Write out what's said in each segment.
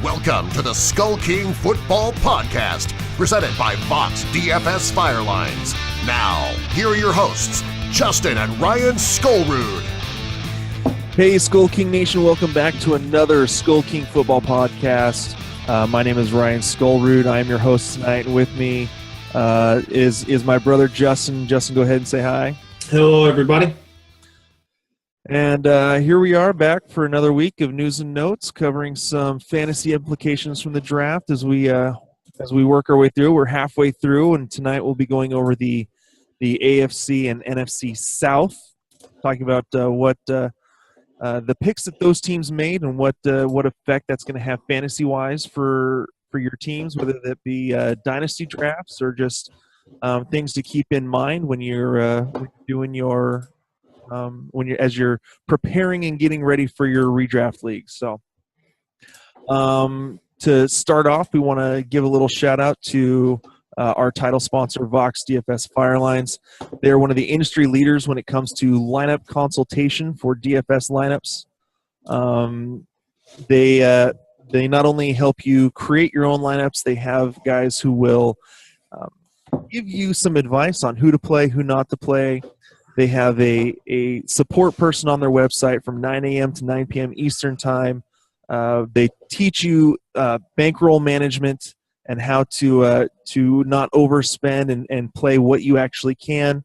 Welcome to the Skull King Football Podcast, presented by Vox DFS Firelines. Now, here are your hosts, Justin and Ryan Skullrood. Hey, Skull King Nation, welcome back to another Skull King Football Podcast. My name is Ryan Skullrood. I am your host tonight, and with me is my brother Justin. Justin, go ahead and say hi. Hello, everybody. And here we are back for another week of news and notes, covering some fantasy implications from the draft as we work our way through. We're halfway through, and tonight we'll be going over the AFC and NFC South, talking about what the picks that those teams made and what effect that's going to have fantasy-wise for your teams, whether that be dynasty drafts or just things to keep in mind when you're doing your as you're preparing and getting ready for your redraft leagues. So to start off, we want to give a little shout out to our title sponsor, Vox DFS Firelines. They're one of the industry leaders when it comes to lineup consultation for DFS lineups. They not only help you create your own lineups, they have guys who will give you some advice on who to play, who not to play. They have a support person on their website from 9 a.m. to 9 p.m. Eastern Time. They teach you bankroll management and how to not overspend and play what you actually can.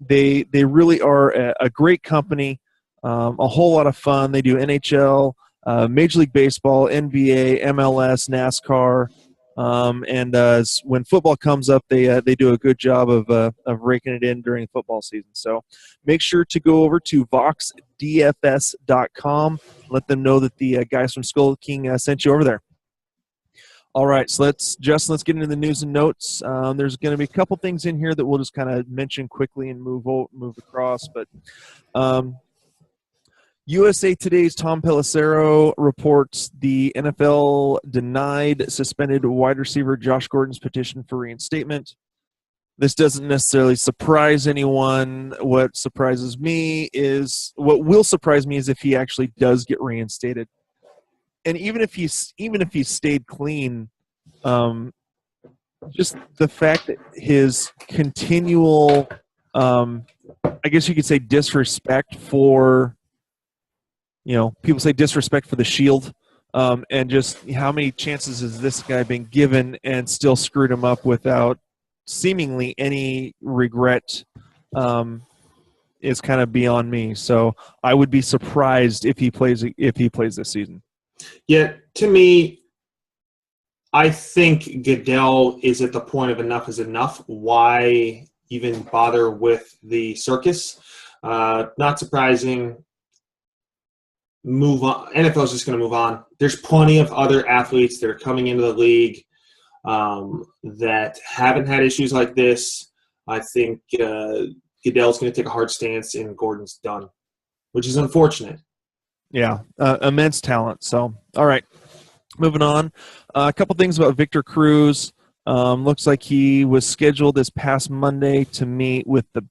They really are a great company, a whole lot of fun. They do NHL, Major League Baseball, NBA, MLS, NASCAR. And when football comes up, they do a good job of raking it in during football season. So make sure to go over to voxdfs.com. Let them know that the guys from Skull King sent you over there. All right, so let's get into the news and notes. There's going to be a couple things in here that we'll just kind of mention quickly and move across. But USA Today's Tom Pelissero reports the NFL denied suspended wide receiver Josh Gordon's petition for reinstatement. This doesn't necessarily surprise anyone. What will surprise me is if he actually does get reinstated. And even if he's stayed clean, just the fact that his continual, I guess you could say, disrespect for, people say disrespect for the shield, and just how many chances has this guy been given and still screwed him up without seemingly any regret, is kind of beyond me. So I would be surprised if he plays this season. Yeah, to me, I think Goodell is at the point of enough is enough. Why even bother with the circus? Not surprising. Move on. NFL is just going to move on. There's plenty of other athletes that are coming into the league that haven't had issues like this. I think Goodell's going to take a hard stance and Gordon's done, which is unfortunate. Yeah, immense talent. So, all right, moving on. A couple things about Victor Cruz. Looks like he was scheduled this past Monday to meet with the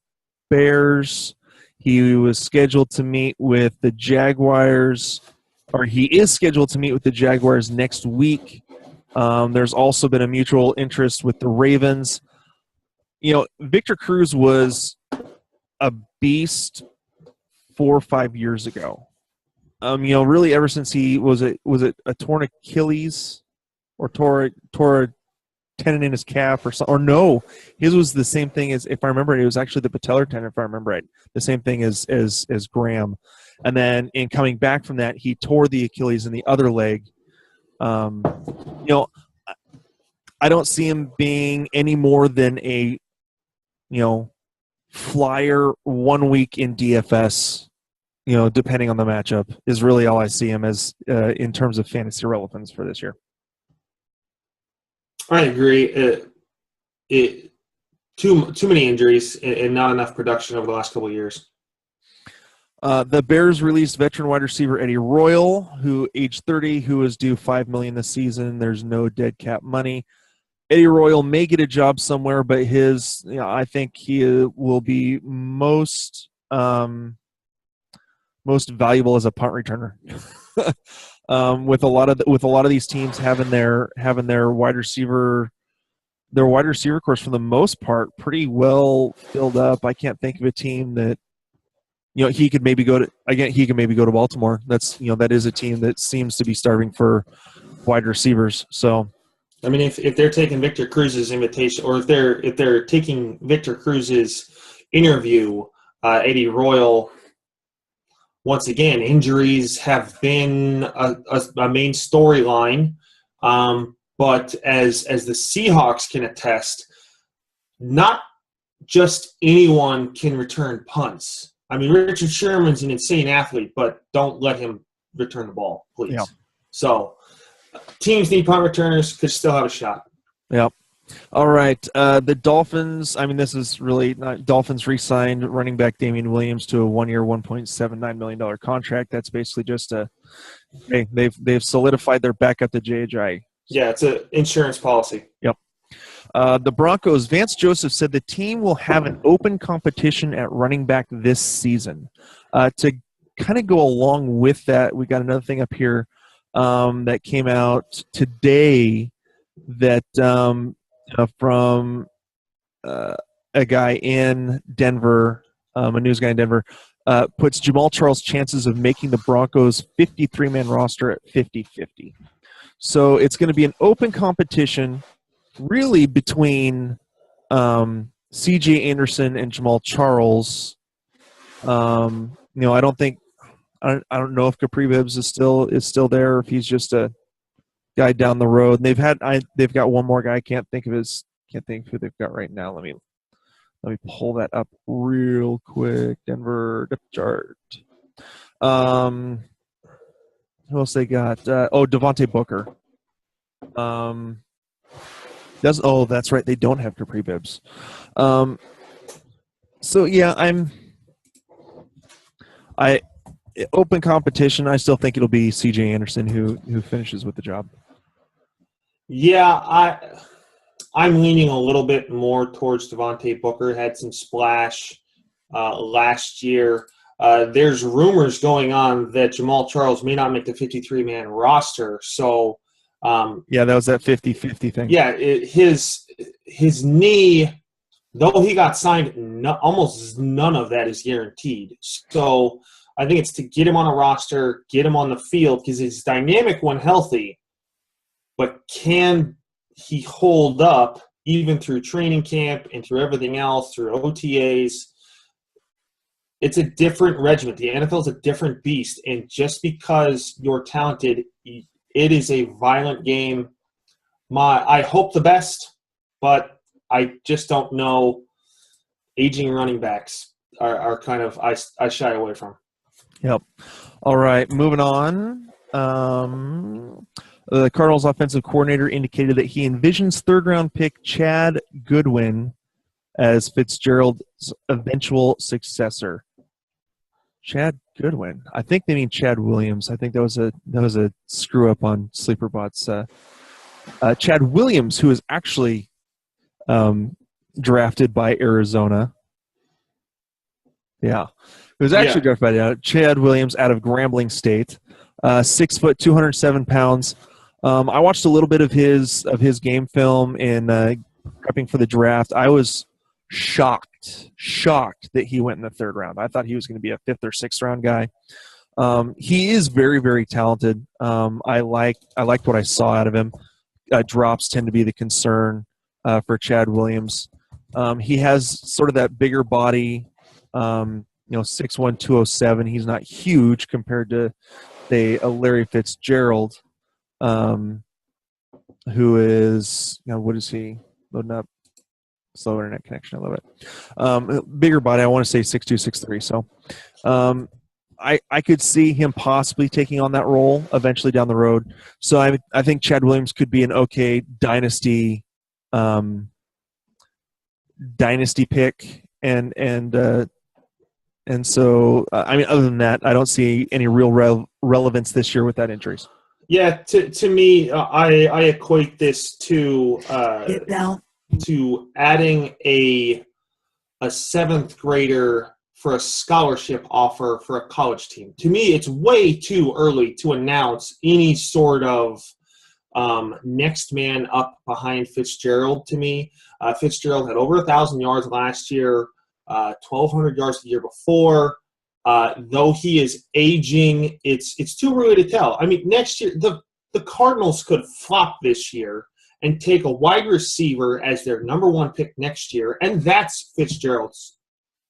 Bears. He was scheduled to meet with the Jaguars, or he is scheduled to meet with the Jaguars next week. There's also been a mutual interest with the Ravens. Victor Cruz was a beast 4 or 5 years ago. Really ever since he was it a torn Achilles or tore a tendon in his calf or something, or no, his was the same thing as, if I remember it was actually the patellar tendon, if I remember right, the same thing as Graham. And then in coming back from that, he tore the Achilles in the other leg. I don't see him being any more than a flyer 1 week in DFS, depending on the matchup, is really all I see him as in terms of fantasy relevance for this year. I agree. Too many injuries and not enough production over the last couple of years. The Bears released veteran wide receiver Eddie Royal, who age 30, who is due $5 million this season. There's no dead cap money. Eddie Royal may get a job somewhere, but I think he will be most valuable as a punt returner. with a lot of these teams having their wide receiver course for the most part pretty well filled up. I can't think of a team that he could maybe go to Baltimore. That is a team that seems to be starving for wide receivers. So I mean, if they're taking Victor Cruz's invitation, or if they're taking Victor Cruz's interview, Eddie Royal, once again, injuries have been a main storyline. But as the Seahawks can attest, not just anyone can return punts. I mean, Richard Sherman's an insane athlete, but don't let him return the ball, please. Yeah. So teams need punt returners, could still have a shot. Yeah. All right. The Dolphins, I mean, this is really not – Dolphins re-signed running back Damian Williams to a one-year, $1.79 million contract. That's basically just they've solidified their backup to JHI. Yeah, it's an insurance policy. Yep. The Broncos, Vance Joseph said the team will have an open competition at running back this season. To kind of go along with that, we got another thing up here that came out today that from a guy in Denver, a news guy in Denver, puts Jamaal Charles' chances of making the Broncos 53-man roster at 50-50. So it's going to be an open competition really between C.J. Anderson and Jamaal Charles. I don't know if Capri Bibbs is still there, or if he's just a guy down the road. And they've got one more guy. I can't think of who they've got right now. Let me pull that up real quick. Denver depth chart. Who else they got? Devontae Booker. That's right. They don't have Capri Bibbs. So yeah, open competition. I still think it'll be C.J. Anderson who finishes with the job. Yeah, I'm leaning a little bit more towards Devontae Booker. Had some splash last year. There's rumors going on that Jamaal Charles may not make the 53-man roster. So, that was that 50-50 thing. Yeah, his knee, though he got signed, almost none of that is guaranteed. So I think it's to get him on a roster, get him on the field, because he's dynamic when healthy. But can he hold up even through training camp and through everything else, through OTAs? It's a different regiment. The NFL is a different beast. And just because you're talented, it is a violent game. I hope the best, but I just don't know. Aging running backs are kind of I shy away from. Yep. All right, moving on. The Cardinals offensive coordinator indicated that he envisions third-round pick Chad Godwin as Fitzgerald's eventual successor. Chad Godwin. I think they mean Chad Williams. I think that was a screw up on SleeperBot's. Chad Williams, who was actually drafted by Arizona. Yeah, he was actually drafted by Chad Williams out of Grambling State. 6 foot, 207 pounds. I watched a little bit of his game film in prepping for the draft. I was shocked that he went in the third round. I thought he was going to be a fifth or sixth round guy. He is very, very talented. I liked what I saw out of him. Drops tend to be the concern for Chad Williams. He has sort of that bigger body, 6'1", 207. He's not huge compared to, say, a Larry Fitzgerald, who is, what is he? Loading up. Slow internet connection. I love it. Bigger body. I want to say 6'2", 6'3". So I could see him possibly taking on that role eventually down the road. So I think Chad Williams could be an okay dynasty pick. And so, other than that, I don't see any real relevance this year with that injuries. Yeah, to me, I equate this to adding a seventh grader for a scholarship offer for a college team. To me, it's way too early to announce any sort of next man up behind Fitzgerald. To me, Fitzgerald had over 1,000 yards last year, 1,200 yards the year before. Though he is aging, it's too early to tell. I mean, next year, the Cardinals could flop this year and take a wide receiver as their number one pick next year, and that's Fitzgerald's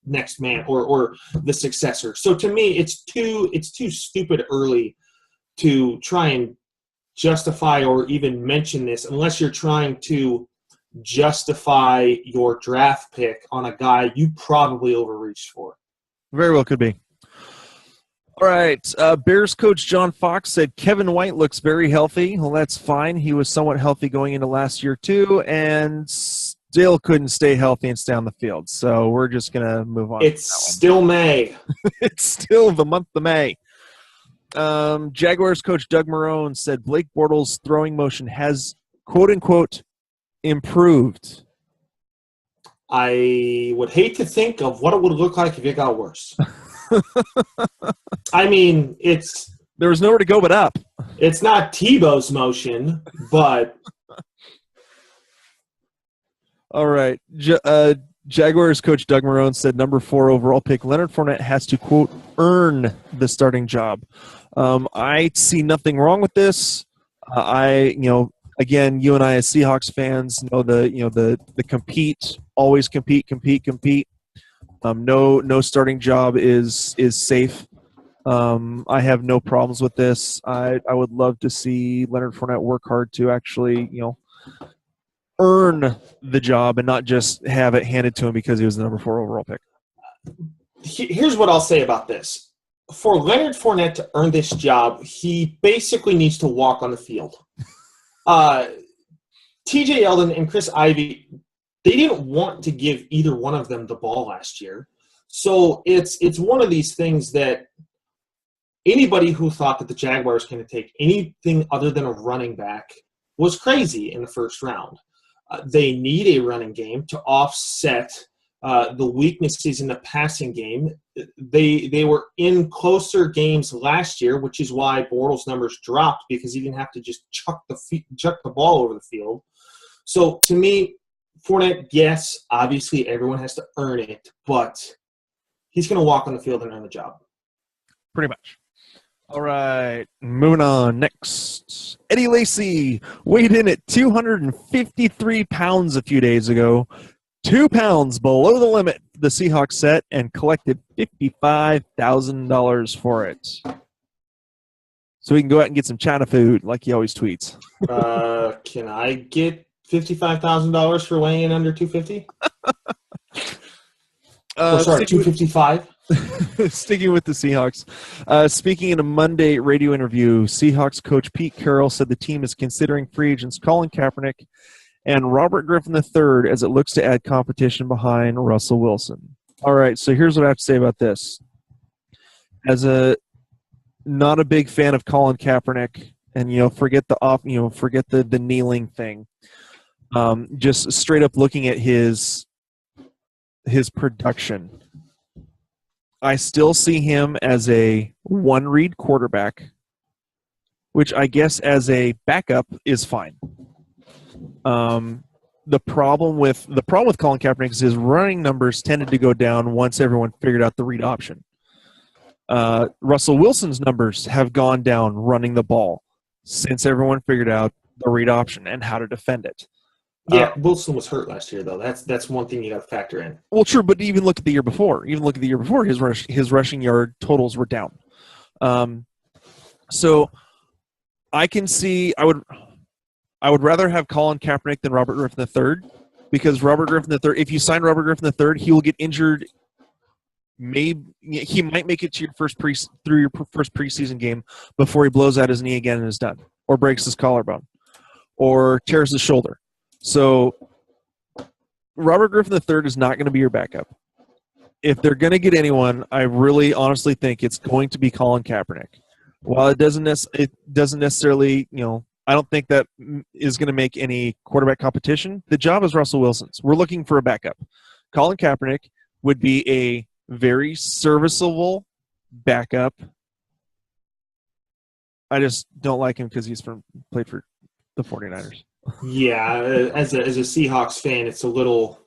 next man or the successor. So to me, it's too stupid early to try and justify or even mention this unless you're trying to justify your draft pick on a guy you probably overreached for. Very well could be. All right. Bears coach John Fox said Kevin White looks very healthy. Well, that's fine. He was somewhat healthy going into last year too, and still couldn't stay healthy and stay on the field. So we're just going to move on. It's still May. It's still the month of May. Jaguars coach Doug Marrone said Blake Bortles' throwing motion has, quote-unquote, improved. I would hate to think of what it would look like if it got worse. I mean, there was nowhere to go but up. It's not Tebow's motion, but all right. Jaguars coach Doug Marrone said number 4 overall pick Leonard Fournette has to, quote, earn the starting job. I see nothing wrong with this. Again, you and I as Seahawks fans know the compete, always compete. No starting job is safe. I have no problems with this. I would love to see Leonard Fournette work hard to actually, earn the job and not just have it handed to him because he was the number 4 overall pick. Here's what I'll say about this. For Leonard Fournette to earn this job, he basically needs to walk on the field. TJ Yeldon and Chris Ivey, they didn't want to give either one of them the ball last year. So it's one of these things that anybody who thought that the Jaguars can take anything other than a running back was crazy in the first round. They need a running game to offset the weaknesses in the passing game. They were in closer games last year, which is why Bortles' numbers dropped because he didn't have to just chuck the ball over the field. So to me, Fournette, yes, obviously everyone has to earn it, but he's going to walk on the field and earn the job. Pretty much. All right, moving on. Next, Eddie Lacy weighed in at 253 pounds a few days ago, 2 pounds below the limit the Seahawks set, and collected $55,000 for it. So we can go out and get some China food, like he always tweets. Can I get $55,000 for weighing in under 250? Sorry, 255. Sticking with the Seahawks. Speaking in a Monday radio interview, Seahawks coach Pete Carroll said the team is considering free agents Colin Kaepernick and Robert Griffin III as it looks to add competition behind Russell Wilson. All right, so here's what I have to say about this. As not a big fan of Colin Kaepernick, and forget the kneeling thing. Just straight up looking at his production, I still see him as a one-read quarterback, which I guess as a backup is fine. The problem with Colin Kaepernick is his running numbers tended to go down once everyone figured out the read option. Russell Wilson's numbers have gone down running the ball since everyone figured out the read option and how to defend it. Yeah, Wilson was hurt last year, though. That's one thing you got to factor in. Well, true, but even look at the year before. His rushing yard totals were down. So I can see. I would rather have Colin Kaepernick than Robert Griffin III, because Robert Griffin III, if you sign Robert Griffin III, he will get injured. Maybe he might make it to your first preseason game before he blows out his knee again and is done, or breaks his collarbone, or tears his shoulder. So Robert Griffin III is not going to be your backup. If they're going to get anyone, I really honestly think it's going to be Colin Kaepernick. While it doesn't necessarily, I don't think that is going to make any quarterback competition. The job is Russell Wilson's. We're looking for a backup. Colin Kaepernick would be a very serviceable backup. I just don't like him because he's played for the 49ers. Yeah, as a Seahawks fan, it's a little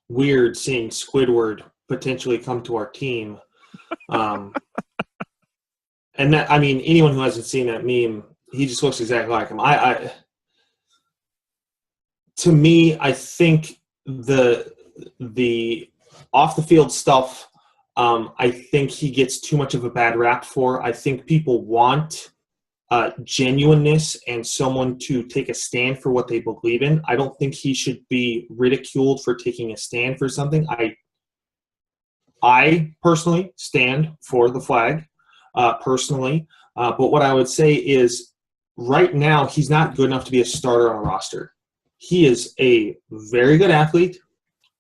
weird seeing Squidward potentially come to our team. And that, I mean, anyone who hasn't seen that meme, he just looks exactly like him. To me, I think the off the field stuff, I think he gets too much of a bad rap for. I think people want genuineness and someone to take a stand for what they believe in. I don't think he should be ridiculed for taking a stand for something. I personally stand for the flag, personally. But what I would say is right now he's not good enough to be a starter on a roster. He is a very good athlete,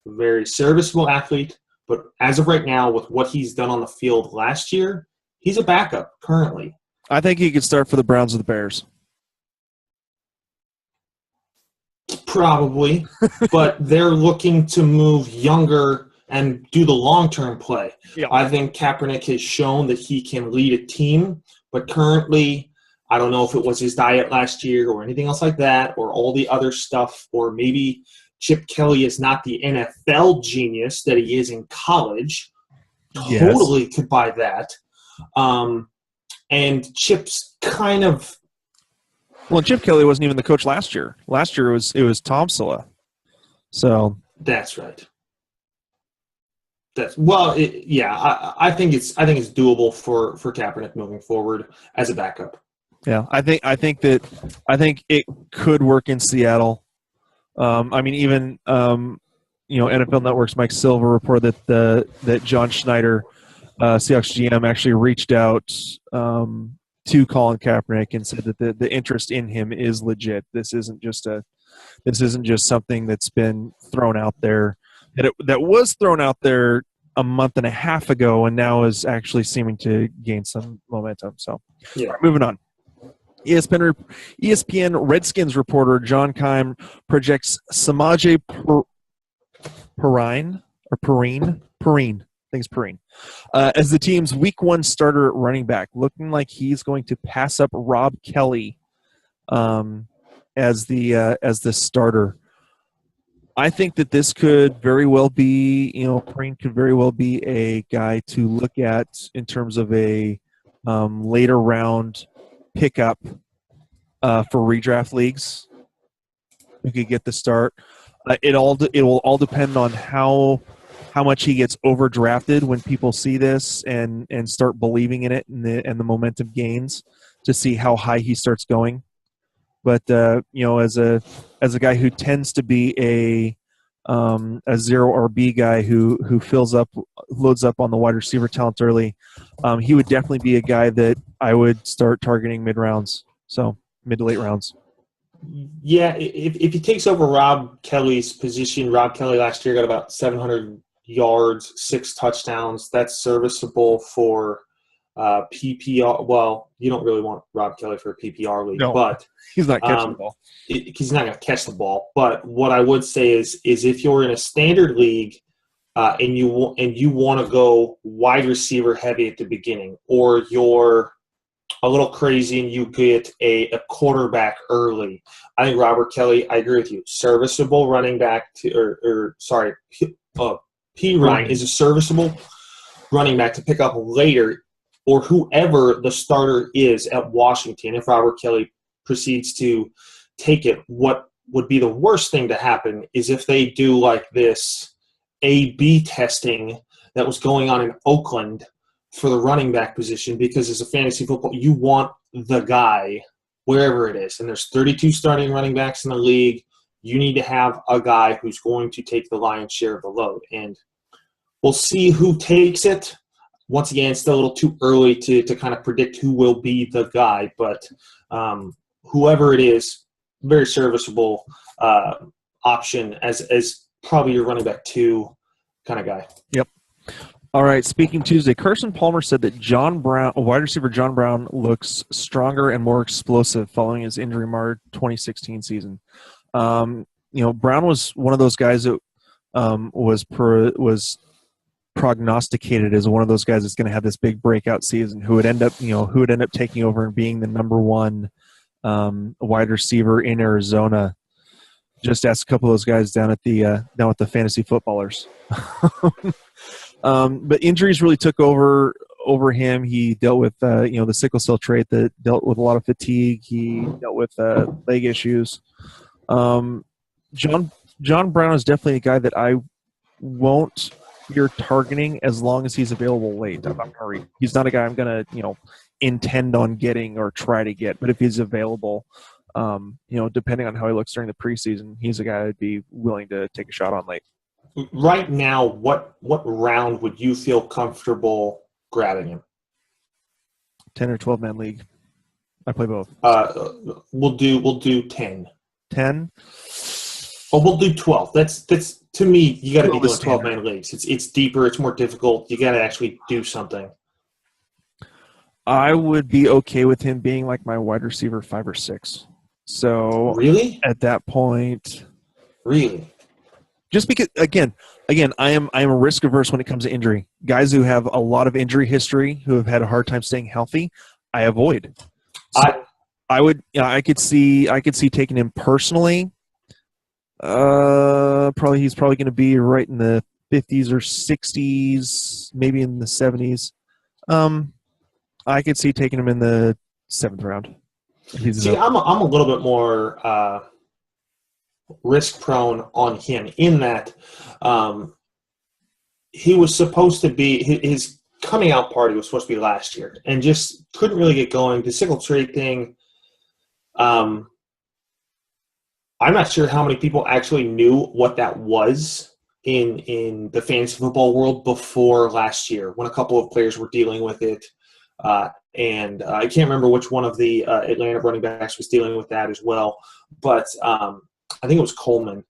very serviceable athlete, but as of right now, with what he's done on the field last year, he's a backup currently. I think he could start for the Browns or the Bears. Probably, but they're looking to move younger and do the long-term play. Yeah. I think Kaepernick has shown that he can lead a team, but currently, I don't know if it was his diet last year or anything else like that or all the other stuff, or maybe Chip Kelly is not the NFL genius that he is in college. Yes. Totally could buy that. And Chip's kind of – Well, Chip Kelly wasn't even the coach last year. Last year it was Tom Silla. So that's right. I think it's doable for Kaepernick moving forward as a backup. yeah, I think it could work in Seattle. I mean, even NFL Network's Mike Silver reported that John Schneider, Seahawks GM, actually reached out to Colin Kaepernick and said that the interest in him is legit. This isn't just something that's been thrown out there. That was thrown out there a month and a half ago and now is actually seeming to gain some momentum. So, yeah. Right, moving on. ESPN Redskins reporter John Keim projects Semaj Perrine, I think it's Perrine, as the team's Week 1 starter at running back, looking like he's going to pass up Rob Kelly as the starter. I think that this could very well be, Perrine could very well be a guy to look at in terms of a later round pickup for redraft leagues. We could get the start. It will all depend on how much he gets overdrafted when people see this and start believing in it and the momentum gains to see how high he starts going. But as a guy who tends to be a zero RB guy who loads up on the wide receiver talent early, he would definitely be a guy that I would start targeting mid to late rounds. Yeah, if he takes over Rob Kelly's position, Rob Kelly last year got about 700 yards, 6 touchdowns. That's serviceable for PPR. Well, you don't really want Rob Kelly for a PPR league, but he's not catching the ball. He's not going to catch the ball. But what I would say is if you're in a standard league and you want to go wide receiver heavy at the beginning, or you're a little crazy and you get a quarterback early, I think Robert Kelly, I agree with you, serviceable running back Perrine is a serviceable running back to pick up later, or whoever the starter is at Washington. If Robert Kelly proceeds to take it, what would be the worst thing to happen is if they do like this A/B testing that was going on in Oakland for the running back position, because as a fantasy football, you want the guy wherever it is. And there's 32 starting running backs in the league. You need to have a guy who's going to take the lion's share of the load. And we'll see who takes it. Once again, it's still a little too early to kind of predict who will be the guy. But whoever it is, very serviceable option as probably your running back 2 kind of guy. Yep. All right, speaking Tuesday, Carson Palmer said that wide receiver John Brown looks stronger and more explosive following his injury-marred 2016 season. Brown was one of those guys that was prognosticated as one of those guys that's going to have this big breakout season, who would end up taking over and being the number one wide receiver in Arizona. Just ask a couple of those guys down at the fantasy footballers. But injuries really took over him. He dealt with the sickle cell trait that dealt with a lot of fatigue. He dealt with leg issues. John Brown is definitely a guy that I won't fear targeting as long as he's available late. He's not a guy I'm going to intend on getting or try to get, but if he's available, depending on how he looks during the preseason, he's a guy I'd be willing to take a shot on late. Right now, what round would you feel comfortable grabbing him? 10 or 12 man league. I play both. We'll do 10. 10? Oh, we'll do 12. That's to me. You got to be doing 12 man leagues. It's deeper. It's more difficult. You got to actually do something. I would be okay with him being like my wide receiver 5 or 6. So really, at that point, really, just because again, I am risk averse when it comes to injury. Guys who have a lot of injury history, who have had a hard time staying healthy, I avoid. So I could see taking him personally. He's probably going to be right in the 50s or 60s, maybe in the 70s. I could see taking him in the 7th round. See, I'm a little bit more risk prone on him in that he was supposed to be his coming out party was supposed to be last year and just couldn't really get going. The sickle trait thing. I'm not sure how many people actually knew what that was in the fantasy football world before last year when a couple of players were dealing with it. And I can't remember which one of the Atlanta running backs was dealing with that as well. But I think it was Coleman.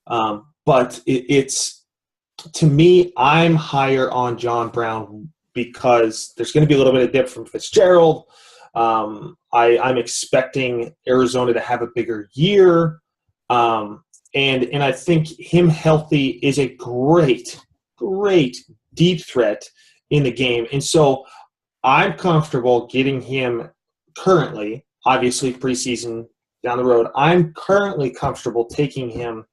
But it's to me, I'm higher on John Brown because there's going to be a little bit of dip from Fitzgerald. I'm expecting Arizona to have a bigger year. And I think him healthy is a great deep threat in the game. And so I'm comfortable getting him currently, obviously preseason down the road. I'm currently comfortable taking him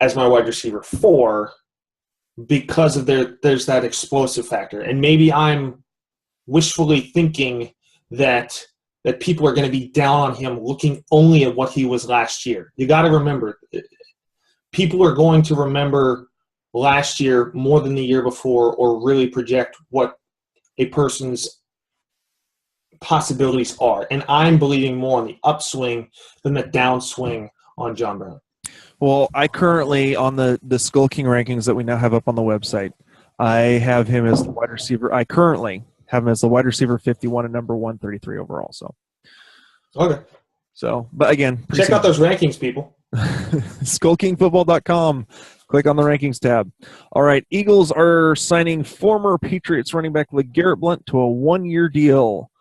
as my wide receiver 4 because of there's that explosive factor. And maybe I'm wishfully thinking that people are going to be down on him looking only at what he was last year. You got to remember, people are going to remember last year more than the year before or really project what a person's possibilities are. And I'm believing more on the upswing than the downswing on John Brown. Well, I currently, on the Skull King rankings that we now have up on the website, I have him as the wide receiver. I currently have him as the wide receiver 51 and number 133 overall. So, okay. So, but again, check out those rankings, people. SkullKingFootball.com. Click on the rankings tab. All right, Eagles are signing former Patriots running back LeGarrette Blount to a 1-year deal.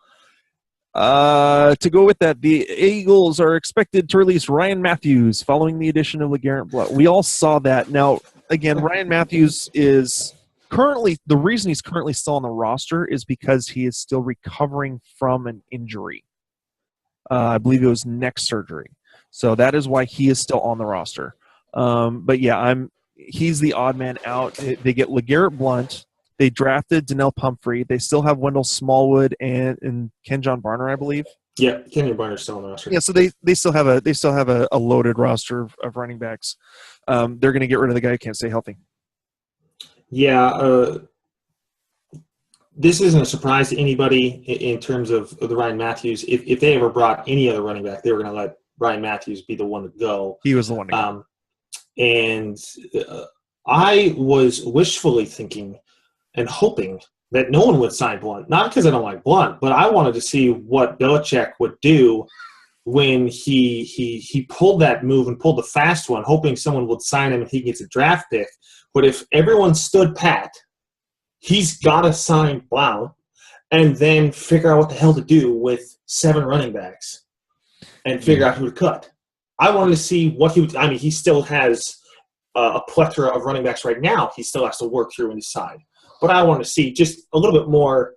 To go with that, the Eagles are expected to release Ryan Matthews following the addition of LeGarrette Blount. We all saw that. Now, again, Ryan Matthews is currently – the reason he's currently still on the roster is because he is still recovering from an injury. I believe it was neck surgery. So that is why he is still on the roster. But, yeah, he's the odd man out. They get LeGarrette Blount. They drafted Donnell Pumphrey. They still have Wendell Smallwood and Kenjon Barner, I believe. Yeah, Kenjon Barner's still on the roster. Yeah, so they still have a loaded roster of running backs. They're going to get rid of the guy who can't stay healthy. Yeah, this isn't a surprise to anybody in terms of the Ryan Matthews. If they ever brought any other running back, they were going to let Ryan Matthews be the one to go. He was the one to go. And I was wishfully thinking and hoping that no one would sign Blount. Not because I don't like Blount, but I wanted to see what Belichick would do when he pulled that move and pulled the fast one, hoping someone would sign him and he gets a draft pick. But if everyone stood pat, he's got to sign Blount and then figure out what the hell to do with 7 running backs and figure out who to cut. I wanted to see what he would – I mean, he still has a plethora of running backs right now he still has to work through and decide. But I want to see just a little bit more.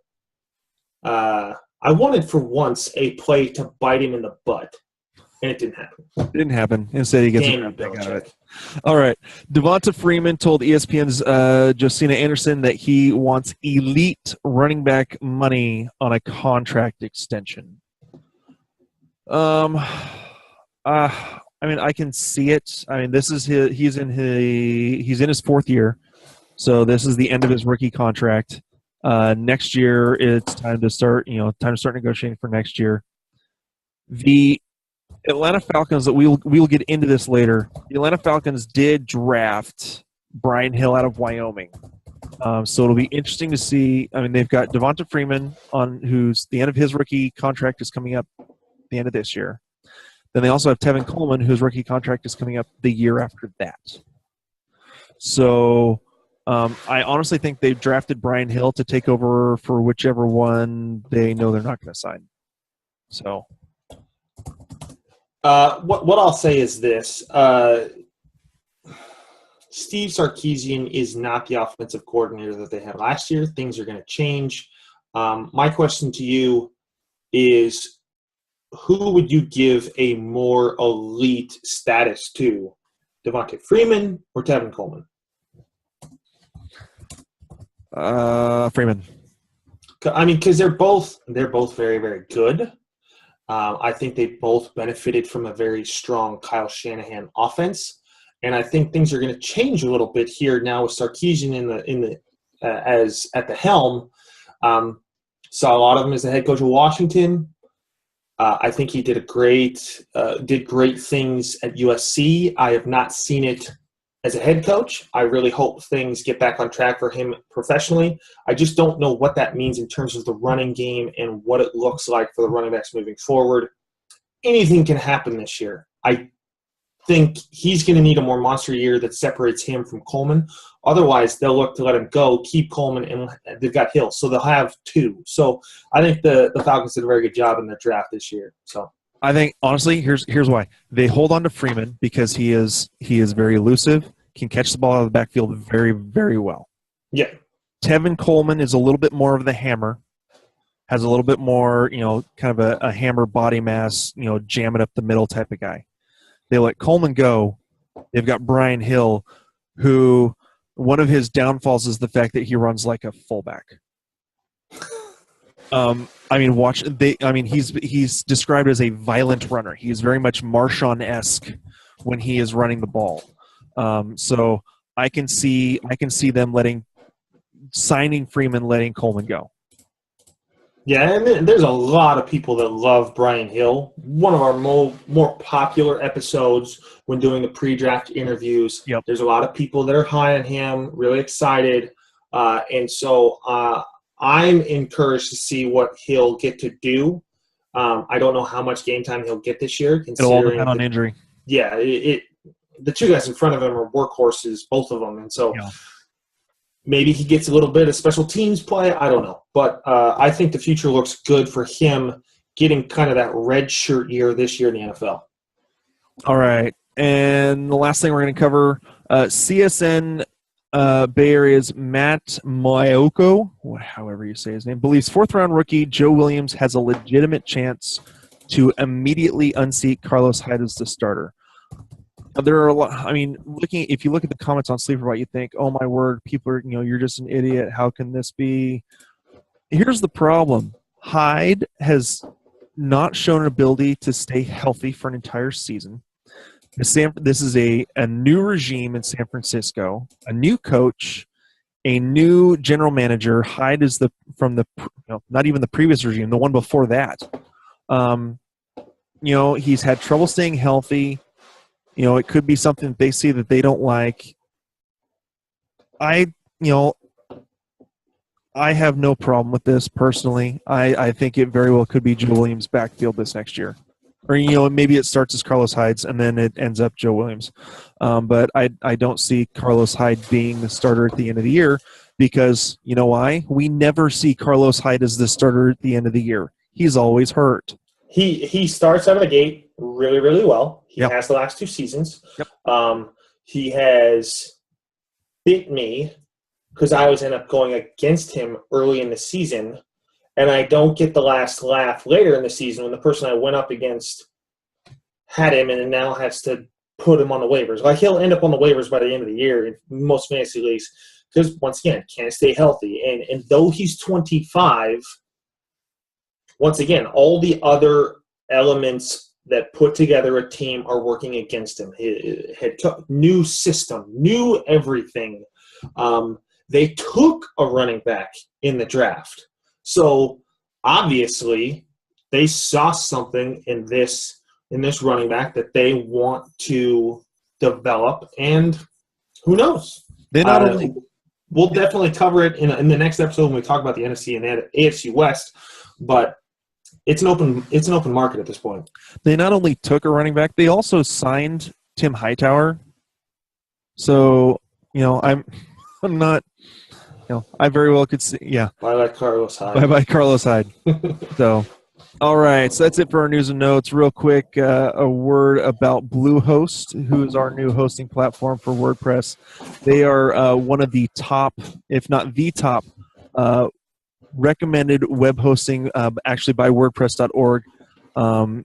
I wanted for once a play to bite him in the butt, and it didn't happen. It didn't happen. Instead, he gets a grab bag out of it. All right. Devonta Freeman told ESPN's Josina Anderson that he wants elite running back money on a contract extension. I mean, I can see it. I mean, this is he's in his fourth year, so this is the end of his rookie contract. Next year, it's time to start negotiating for next year. The Atlanta Falcons, that we will get into this later. The Atlanta Falcons did draft Brian Hill out of Wyoming, so it'll be interesting to see. I mean, they've got Devonta Freeman who's the end of his rookie contract is coming up at the end of this year. Then they also have Tevin Coleman, whose rookie contract is coming up the year after that. So I honestly think they've drafted Brian Hill to take over for whichever one they know they're not going to sign. So, what I'll say is this: Steve Sarkisian is not the offensive coordinator that they had last year. Things are going to change. My question to you is, who would you give a more elite status to, Devonta Freeman or Tevin Coleman? Freeman. I mean, because they're both very, very good. I think they both benefited from a very strong Kyle Shanahan offense, and I think things are going to change a little bit here now with Sarkisian as at the helm. Saw a lot of him as the head coach of Washington. I think he did great things at USC. I have not seen it as a head coach. I really hope things get back on track for him professionally. I just don't know what that means in terms of the running game and what it looks like for the running backs moving forward. Anything can happen this year. I think he's going to need a more monster year that separates him from Coleman. Otherwise, they'll look to let him go, keep Coleman, and they've got Hill. So they'll have two. So I think the Falcons did a very good job in their draft this year. So I think, honestly, here's why. They hold on to Freeman because he is very elusive, can catch the ball out of the backfield very, very well. Yeah. Tevin Coleman is a little bit more of the hammer, has a little bit more, kind of a hammer body mass, jamming up the middle type of guy. They let Coleman go. They've got Brian Hill, who one of his downfalls is the fact that he runs like a fullback. He's described as a violent runner. He's very much Marshawn-esque when he is running the ball. So I can see them signing Freeman, letting Coleman go. Yeah, and there's a lot of people that love Brian Hill. One of our more popular episodes when doing the pre-draft interviews. Yep. There's a lot of people that are high on him, really excited. And so I'm encouraged to see what he'll get to do. I don't know how much game time he'll get this year. It'll all depend on injury. Yeah, the two guys in front of him are workhorses, both of them. And so maybe he gets a little bit of special teams play. I don't know. But I think the future looks good for him getting kind of that red shirt year this year in the NFL. All right. And the last thing we're going to cover, CSN Bay Area's Matt Maiocco, however you say his name, believes fourth-round rookie Joe Williams has a legitimate chance to immediately unseat Carlos Hyde as the starter. There are a lot. I mean, if you look at the comments on Sleeper, you think, "Oh my word, people are, you're just an idiot. How can this be?" Here's the problem: Hyde has not shown an ability to stay healthy for an entire season. This is a new regime in San Francisco, a new coach, a new general manager. Hyde is not even the previous regime, the one before that. He's had trouble staying healthy. It could be something that they see that they don't like. I have no problem with this personally. I think it very well could be Joe Williams' backfield this next year. Or, maybe it starts as Carlos Hyde's and then it ends up Joe Williams. But I don't see Carlos Hyde being the starter at the end of the year because, you know why? We never see Carlos Hyde as the starter at the end of the year. He's always hurt. He starts out of the gate really, really well. He has the last two seasons. Yep. he has bit me because I always end up going against him early in the season, and I don't get the last laugh later in the season when the person I went up against had him and then now has to put him on the waivers. Like, he'll end up on the waivers by the end of the year in most fantasy leagues because, once again, can't stay healthy. And though he's 25, once again, all the other elements that put together a team are working against him. He had new system, new everything. They took a running back in the draft. So, obviously, they saw something in this running back that they want to develop, and who knows? They not only we'll definitely cover it in the next episode when we talk about the NFC and the AFC West, but it's an open market at this point. They not only took a running back, they also signed Tim Hightower. So, I'm not, I very well could see, yeah. Bye-bye, Carlos Hyde. Bye-bye, Carlos Hyde. So, all right, so that's it for our news and notes. Real quick, a word about Bluehost, who is our new hosting platform for WordPress. They are one of the top, if not the top, recommended web hosting, actually by WordPress.org.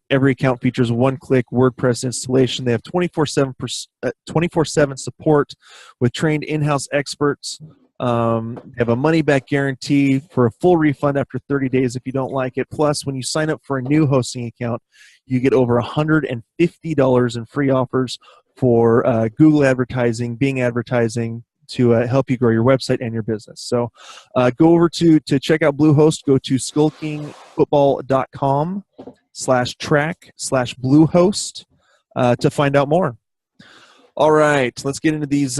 Every account features one-click WordPress installation. They have 24/7 support with trained in-house experts. They have a money-back guarantee for a full refund after 30 days if you don't like it. Plus, when you sign up for a new hosting account, you get over $150 in free offers for Google advertising, Bing advertising, to help you grow your website and your business. So go over to check out Bluehost. Go to skulkingfootball.com/track/Bluehost to find out more. All right, let's get into these.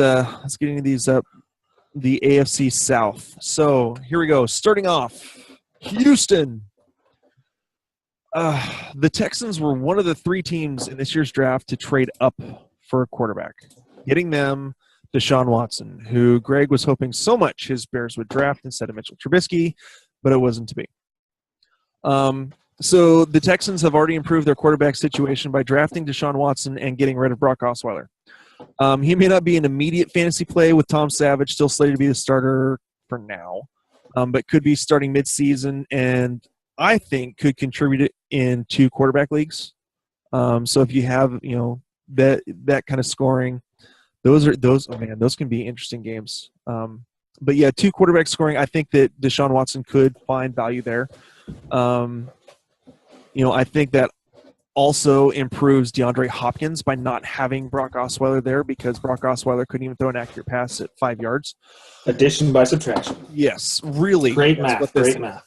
The AFC South. So here we go. Starting off, Houston. The Texans were one of the 3 teams in this year's draft to trade up for a quarterback, getting them Deshaun Watson, who Greg was hoping so much his Bears would draft instead of Mitchell Trubisky, but it wasn't to be. So the Texans have already improved their quarterback situation by drafting Deshaun Watson and getting rid of Brock Osweiler. He may not be an immediate fantasy play with Tom Savage still slated to be the starter for now, but could be starting midseason and I think could contribute in 2 quarterback leagues. So if you have, that kind of scoring, those can be interesting games. But yeah, 2 quarterback scoring, I think that Deshaun Watson could find value there. I think that also improves DeAndre Hopkins by not having Brock Osweiler there because Brock Osweiler couldn't even throw an accurate pass at 5 yards. Addition by subtraction. Yes, really. Great math. Even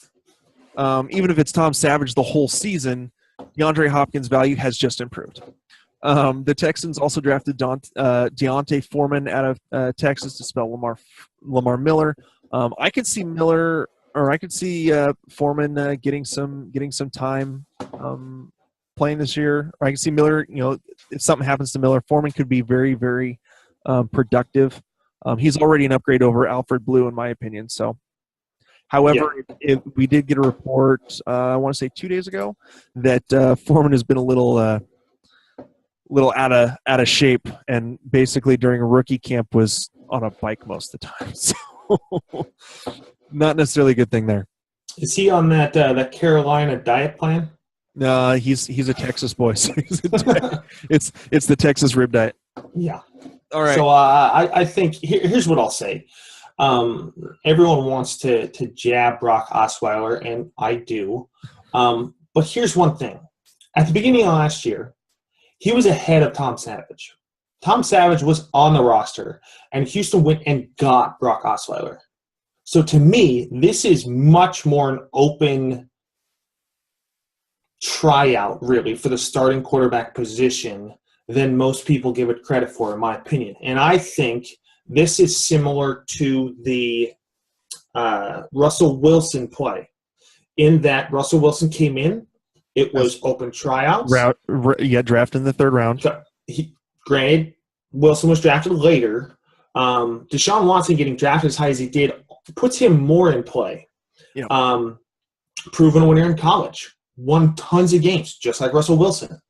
if it's Tom Savage the whole season, DeAndre Hopkins' value has just improved. The Texans also drafted Deontay Foreman out of Texas to spell Lamar Miller. I could see Foreman getting some time playing this year. Or I can see Miller. If something happens to Miller, Foreman could be very, very productive. He's already an upgrade over Alfred Blue, in my opinion. So, however, we did get a report. I want to say 2 days ago that Foreman has been a little out of shape, and basically during a rookie camp was on a bike most of the time. So, not necessarily a good thing there. Is he on that Carolina diet plan? No, he's a Texas boy. So it's the Texas rib diet. Yeah. All right. So I think here's what I'll say. Everyone wants to jab Brock Osweiler, and I do. But here's one thing. At the beginning of last year, he was ahead of Tom Savage. Tom Savage was on the roster, and Houston went and got Brock Osweiler. So to me, this is much more an open tryout, really, for the starting quarterback position than most people give it credit for, in my opinion. And I think this is similar to the Russell Wilson play, in that Russell Wilson came in, it was open tryouts. Drafted in the 3rd round. Granted, Wilson was drafted later. Deshaun Watson getting drafted as high as he did puts him more in play. Yeah. Proven winner in college. Won tons of games, just like Russell Wilson.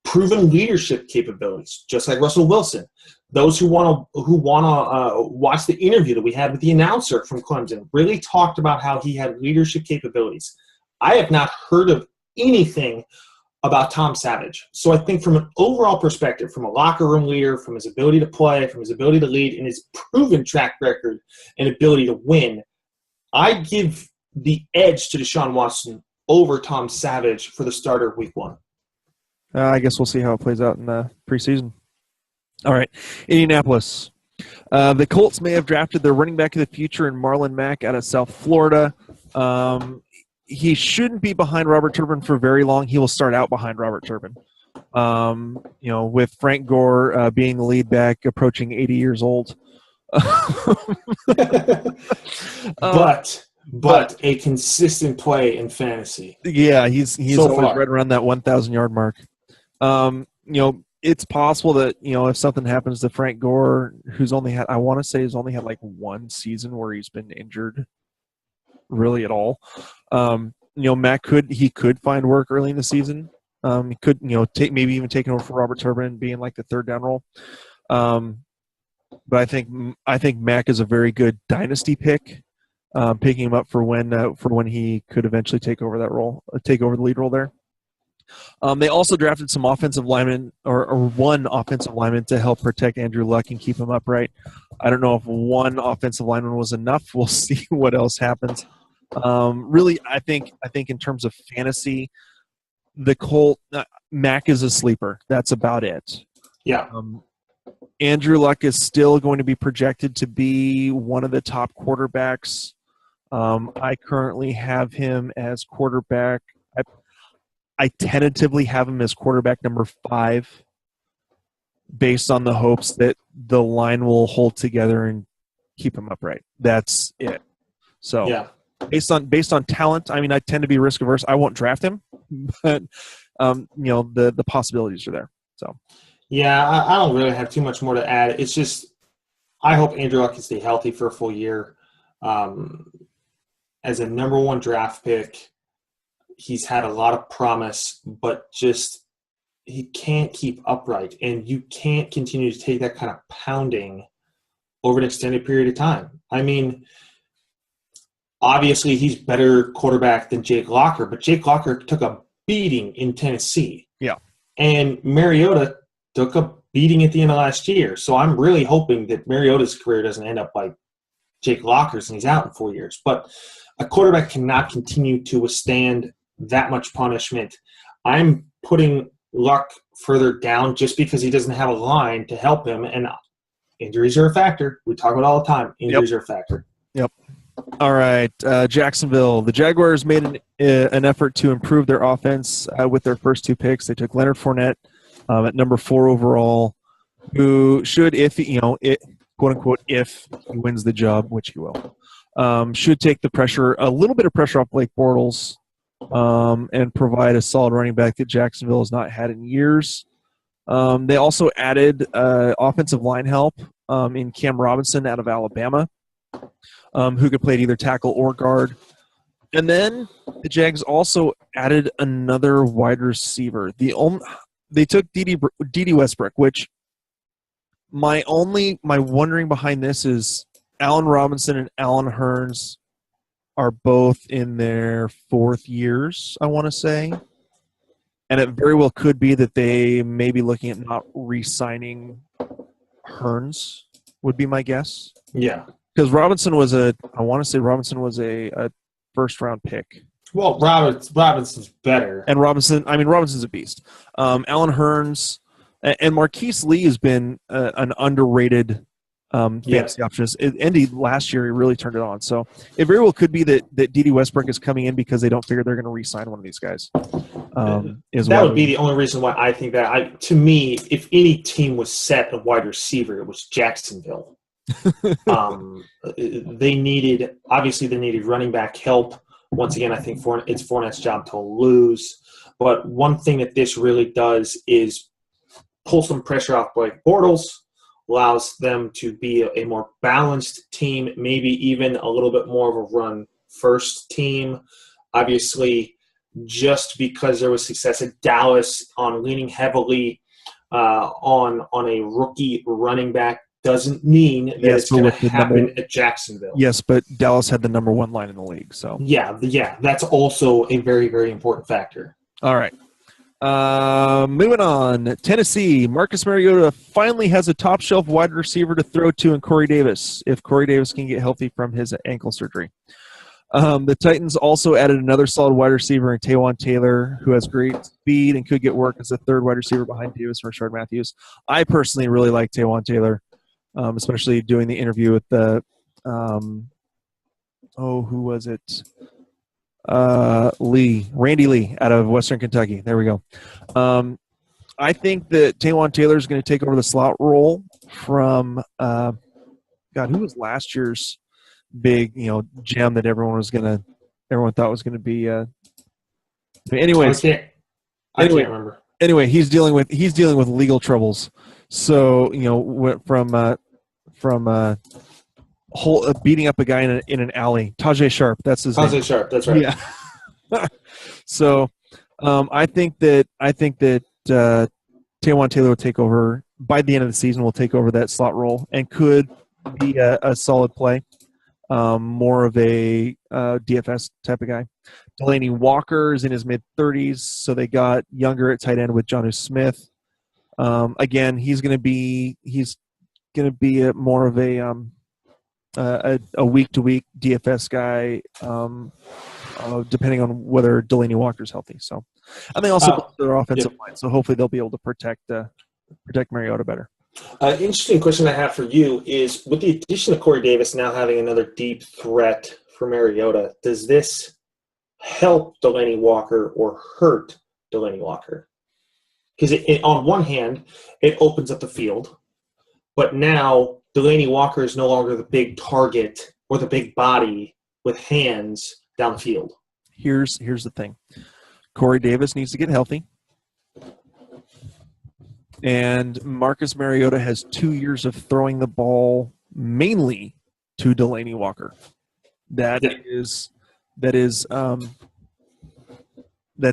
Proven leadership capabilities, just like Russell Wilson. those who want to watch the interview that we had with the announcer from Clemson, really talked about how he had leadership capabilities. I have not heard of anything about Tom Savage. So I think from an overall perspective, from a locker room leader, from his ability to play, from his ability to lead, and his proven track record and ability to win, I give the edge to Deshaun Watson over Tom Savage for the starter week 1. I guess we'll see how it plays out in the preseason. All right, Indianapolis. The Colts may have drafted their running back of the future in Marlon Mack out of South Florida. He shouldn't be behind Robert Turbin for very long. He will start out behind Robert Turbin. With Frank Gore being the lead back, approaching 80 years old. But a consistent play in fantasy. Yeah, he's so always far right around that 1,000-yard mark. It's possible that, if something happens to Frank Gore, who's only had like one season where he's been injured really at all. Matt could find work early in the season. He could, maybe even taking over for Robert Turbin and being like the third down role. But I think Mack is a very good dynasty pick. Picking him up for when he could eventually take over that role, take over the lead role there. They also drafted some offensive linemen, or one offensive lineman to help protect Andrew Luck and keep him upright. I don't know if one offensive lineman was enough. We'll see what else happens. Really, I think in terms of fantasy, the Mack is a sleeper. That's about it. Yeah. Andrew Luck is still going to be projected to be one of the top quarterbacks. I currently have him as quarterback. I tentatively have him as quarterback number 5 based on the hopes that the line will hold together and keep him upright. That's it. So yeah. Based on talent, I tend to be risk averse. I won't draft him, but the possibilities are there. So yeah, I don't really have too much more to add. It's just I hope Andrew Luck can stay healthy for a full year. As a number 1 draft pick, he's had a lot of promise, but just he can't keep upright, and you can't continue to take that kind of pounding over an extended period of time. Obviously he's better quarterback than Jake Locker, but Jake Locker took a beating in Tennessee. Yeah. And Mariota took a beating at the end of last year. So I'm really hoping that Mariota's career doesn't end up like Jake Locker's and he's out in 4 years. But a quarterback cannot continue to withstand that much punishment. I'm putting Luck further down just because he doesn't have a line to help him, and injuries are a factor. We talk about it all the time. Injuries are a factor. Yep. All right, Jacksonville. The Jaguars made an effort to improve their offense with their first 2 picks. They took Leonard Fournette at number 4 overall, who should, quote unquote, if he wins the job, which he will, should take a little bit of pressure off Blake Bortles, and provide a solid running back that Jacksonville has not had in years. They also added offensive line help in Cam Robinson out of Alabama, who could play at either tackle or guard. And then the Jags also added another wide receiver. They took D.D. Westbrook, which my wondering behind this is Allen Robinson and Allen Hurns are both in their 4th years, I want to say. And it very well could be that they may be looking at not re-signing Hurns, would be my guess. Yeah. Because Robinson was a first-round pick. Well, Robinson's better. And Robinson's a beast. Allen Hurns and Marquise Lee has been an underrated fantasy option. Indy last year, he really turned it on. So it very well could be that D.D. Westbrook is coming in because they don't figure they're going to re-sign one of these guys. That would be the only reason why I think that. To me, if any team was set a wide receiver, it was Jacksonville. They needed running back help. Once again, I think it's Fournette's job to lose. But one thing that this really does is pull some pressure off Blake Bortles, allows them to be a more balanced team, maybe even a little bit more of a run-first team. Obviously, just because there was success at Dallas on leaning heavily on a rookie running back doesn't mean that it's going to happen at Jacksonville. Yes, but Dallas had the number 1 line in the league. So yeah, that's also a very, very important factor. All right. Moving on. Tennessee. Marcus Mariota finally has a top-shelf wide receiver to throw to in Corey Davis, if Corey Davis can get healthy from his ankle surgery. The Titans also added another solid wide receiver in Taywan Taylor, who has great speed and could get work as a third wide receiver behind Davis and Rashard Matthews. I personally really like Taywan Taylor, especially doing the interview with the who was it? Randy Lee out of Western Kentucky. There we go. I think that Taywan Taylor is going to take over the slot role from who was last year's big gem that everyone thought was going to be. Anyways, I can't remember. Anyway, he's dealing with legal troubles. So from beating up a guy in an alley. Tajay Sharp, that's his name. Tajay Sharp, that's right. Yeah. So I think that Taywan Taylor will take over by the end of the season. Will take over that slot role and could be a solid play. More of a DFS type of guy. Delaney Walker is in his mid-30s, so they got younger at tight end with Jonnu Smith. Again, he's going to be more of a week-to-week DFS guy, depending on whether Delaney Walker's healthy. So, and they also built their offensive line, so hopefully they'll be able to protect Mariota better. Interesting question I have for you is, with the addition of Corey Davis now having another deep threat for Mariota, does this help Delaney Walker or hurt Delaney Walker? Because on one hand, it opens up the field, but now Delaney Walker is no longer the big target or the big body with hands down the field. Here's the thing. Corey Davis needs to get healthy. And Marcus Mariota has 2 years of throwing the ball mainly to Delaney Walker. That's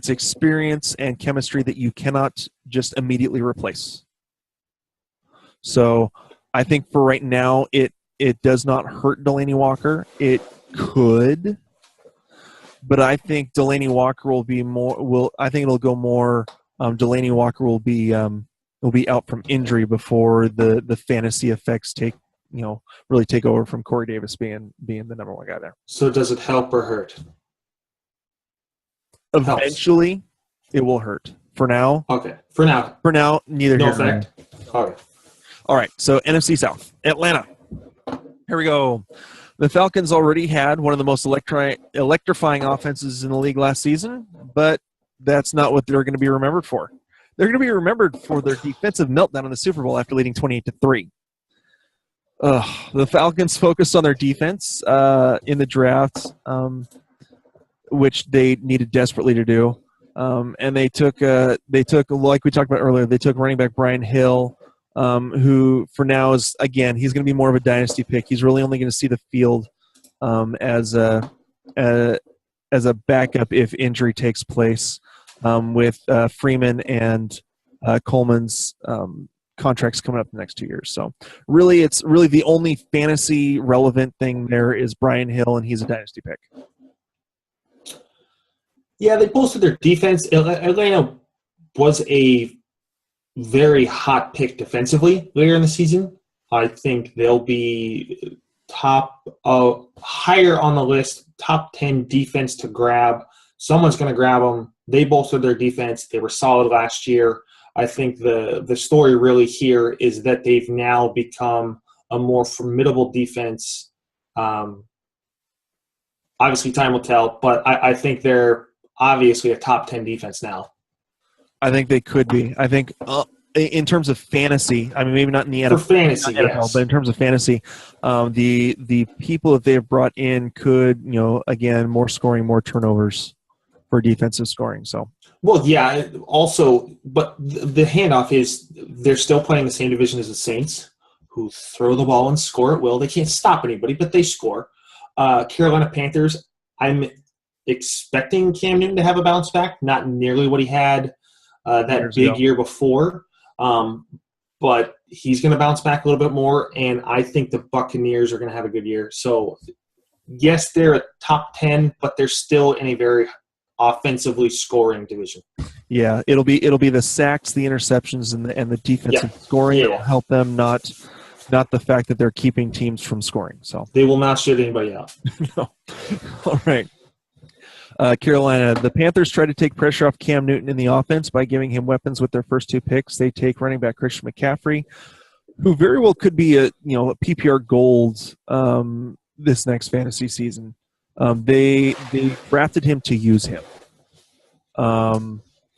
experience and chemistry that you cannot just immediately replace. So I think for right now, it does not hurt Delaney Walker. It could, but I think Delaney Walker will be more. I think it'll go more. Delaney Walker will be out from injury before the fantasy effects really take over from Corey Davis being the number 1 guy there. So does it help or hurt? Eventually, it will hurt. For now. Okay. For now, neither. No effect. Okay. All right. So NFC South, Atlanta. Here we go. The Falcons already had one of the most electrifying offenses in the league last season, but that's not what they're going to be remembered for. They're going to be remembered for their defensive meltdown in the Super Bowl after leading 28-3. The Falcons focused on their defense in the draft, which they needed desperately to do. And they took, like we talked about earlier, they took running back Brian Hill, who for now is, again, he's going to be more of a dynasty pick. He's really only going to see the field as a backup if injury takes place, with Freeman and Coleman's contracts coming up the next 2 years. So really, it's really the only fantasy relevant thing there is Brian Hill, and he's a dynasty pick. Yeah, they bolstered their defense. Atlanta was a very hot pick defensively later in the season. I think they'll be higher on the list, top 10 defense to grab. Someone's going to grab them. They bolstered their defense. They were solid last year. I think the story really here is that they've now become a more formidable defense. Obviously, time will tell, but I think they're obviously a top 10 defense now. I think they could be. I think in terms of fantasy, I mean, maybe not in the NFL, for fantasy, NFL, yes. But in terms of fantasy, the people that they have brought in could, again, more scoring, more turnovers for defensive scoring. So, well, yeah. Also, but the handoff is they're still playing the same division as the Saints, who throw the ball and score at will. They can't stop anybody, but they score. Carolina Panthers, I'm expecting Cam Newton to have a bounce back, not nearly what he had that big year before. But he's going to bounce back a little bit more, and I think the Buccaneers are going to have a good year. So, yes, they're a top 10, but they're still in a very offensively scoring division. Yeah, it'll be the sacks, the interceptions, and the defensive scoring that will help them, not the fact that they're keeping teams from scoring. So they will not shut anybody out. No. All right. Carolina, the Panthers try to take pressure off Cam Newton in the offense by giving him weapons with their first 2 picks. They take running back Christian McCaffrey, who very well could be a PPR gold this next fantasy season. They drafted him to use him.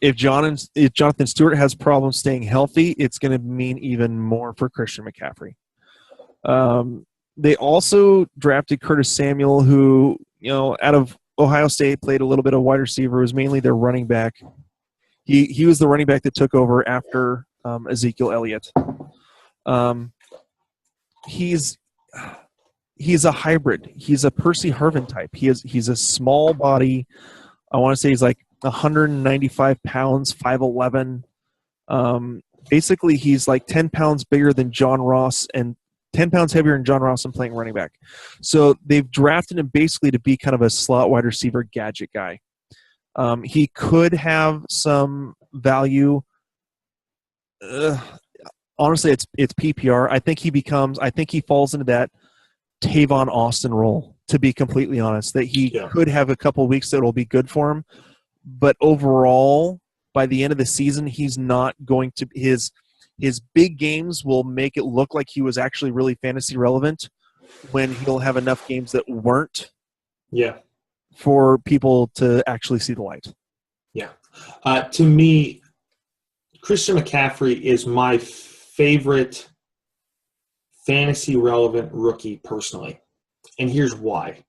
If Jonathan Stewart has problems staying healthy, it's going to mean even more for Christian McCaffrey. They also drafted Curtis Samuel, who out of Ohio State played a little bit of wide receiver, was mainly their running back. He was the running back that took over after Ezekiel Elliott. He's a hybrid. He's a Percy Harvin type. He's a small body. I want to say he's like 195 pounds, 5'11". Basically, he's like 10 pounds bigger than John Ross and 10 pounds heavier than John Ross and playing running back. So they've drafted him basically to be kind of a slot wide receiver gadget guy. He could have some value. Honestly, it's PPR. I think he falls into that Tavon Austin role, to be completely honest, that he could have a couple weeks that will be good for him. But overall, by the end of the season, he's not going to – his big games will make it look like he was actually really fantasy relevant when he'll have enough games that weren't for people to actually see the light. Yeah. To me, Christian McCaffrey is my favorite fantasy relevant rookie personally. And here's why.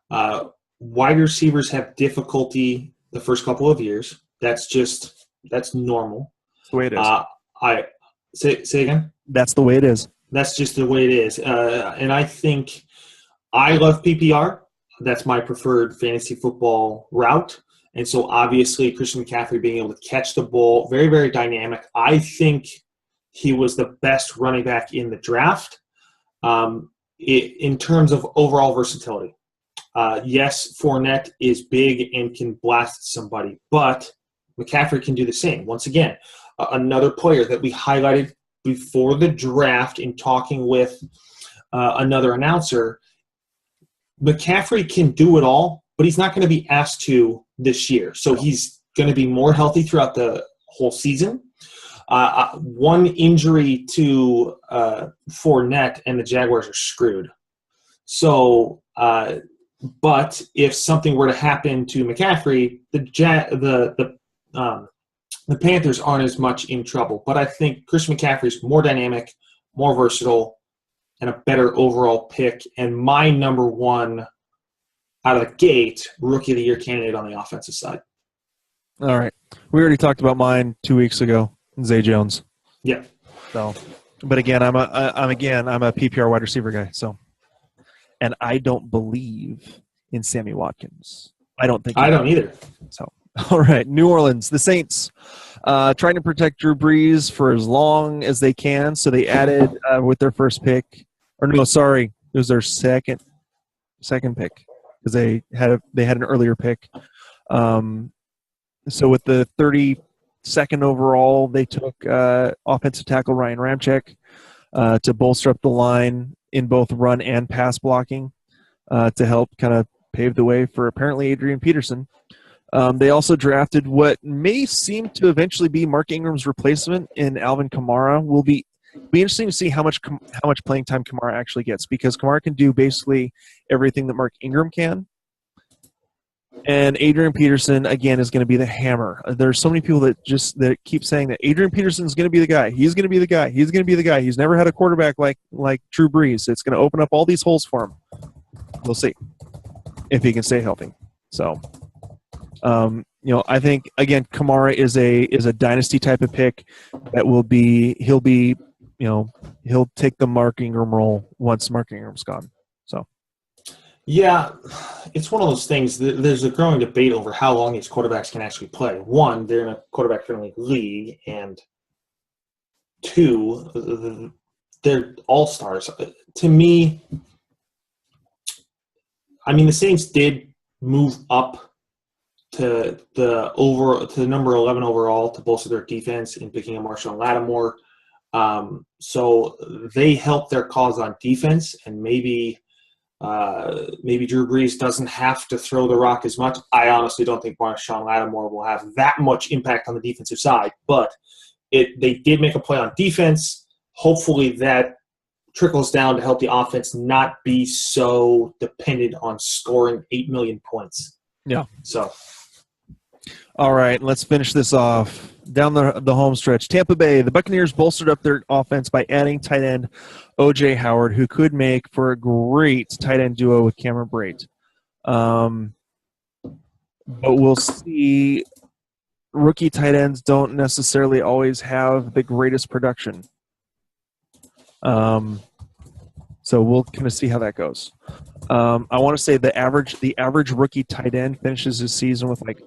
Wide receivers have difficulty the first couple of years. That's normal. That's the way it is. Say again? That's the way it is. That's just the way it is. And I think I love PPR. That's my preferred fantasy football route. And so obviously Christian McCaffrey being able to catch the ball, very, very dynamic. I think he was the best running back in the draft in terms of overall versatility. Yes, Fournette is big and can blast somebody, but McCaffrey can do the same. Once again, another player that we highlighted before the draft in talking with another announcer, McCaffrey can do it all, but he's not going to be asked to this year. So he's going to be more healthy throughout the whole season. One injury to Fournette and the Jaguars are screwed. So, but if something were to happen to McCaffrey, the Panthers aren't as much in trouble. But I think Christian McCaffrey is more dynamic, more versatile, and a better overall pick. And my number one out of the gate Rookie of the Year candidate on the offensive side. All right. We already talked about mine 2 weeks ago, Zay Jones. Yeah. So, but again, I'm a PPR wide receiver guy. So, and I don't believe in Sammy Watkins. I don't either. So, all right, New Orleans, the Saints, trying to protect Drew Brees for as long as they can. So they added with their first pick, or no, sorry, it was their second pick because they had an earlier pick. So with the 32nd overall, they took offensive tackle Ryan Ramczyk to bolster up the line in both run and pass blocking to help kind of pave the way for apparently Adrian Peterson. They also drafted what may seem to eventually be Mark Ingram's replacement in Alvin Kamara. Will be interesting to see how much playing time Kamara actually gets, because Kamara can do basically everything that Mark Ingram can. And Adrian Peterson, again, is going to be the hammer. There's so many people that keep saying that Adrian Peterson is going to be the guy. He's going to be the guy. He's going to be the guy. He's never had a quarterback like Drew Brees. It's going to open up all these holes for him. We'll see if he can stay healthy. So, I think again, Kamara is a dynasty type of pick that he'll take the Mark Ingram role once Mark Ingram's gone. So. Yeah, it's one of those things. There's a growing debate over how long these quarterbacks can actually play. One, they're in a quarterback-friendly league, and two, they're all-stars. To me, I mean, the Saints did move up to the number 11 overall to bolster their defense in picking up Marshawn Lattimore. So they helped their cause on defense, and maybe Drew Brees doesn't have to throw the rock as much. I honestly don't think Marshawn Lattimore will have that much impact on the defensive side, but they did make a play on defense. Hopefully that trickles down to help the offense not be so dependent on scoring 8 million points. Yeah. So. All right, let's finish this off. Down the home stretch, Tampa Bay, the Buccaneers bolstered up their offense by adding tight end O.J. Howard, who could make for a great tight end duo with Cameron Brate. But we'll see. Rookie tight ends don't necessarily always have the greatest production. So we'll kind of see how that goes. I want to say the average rookie tight end finishes his season with like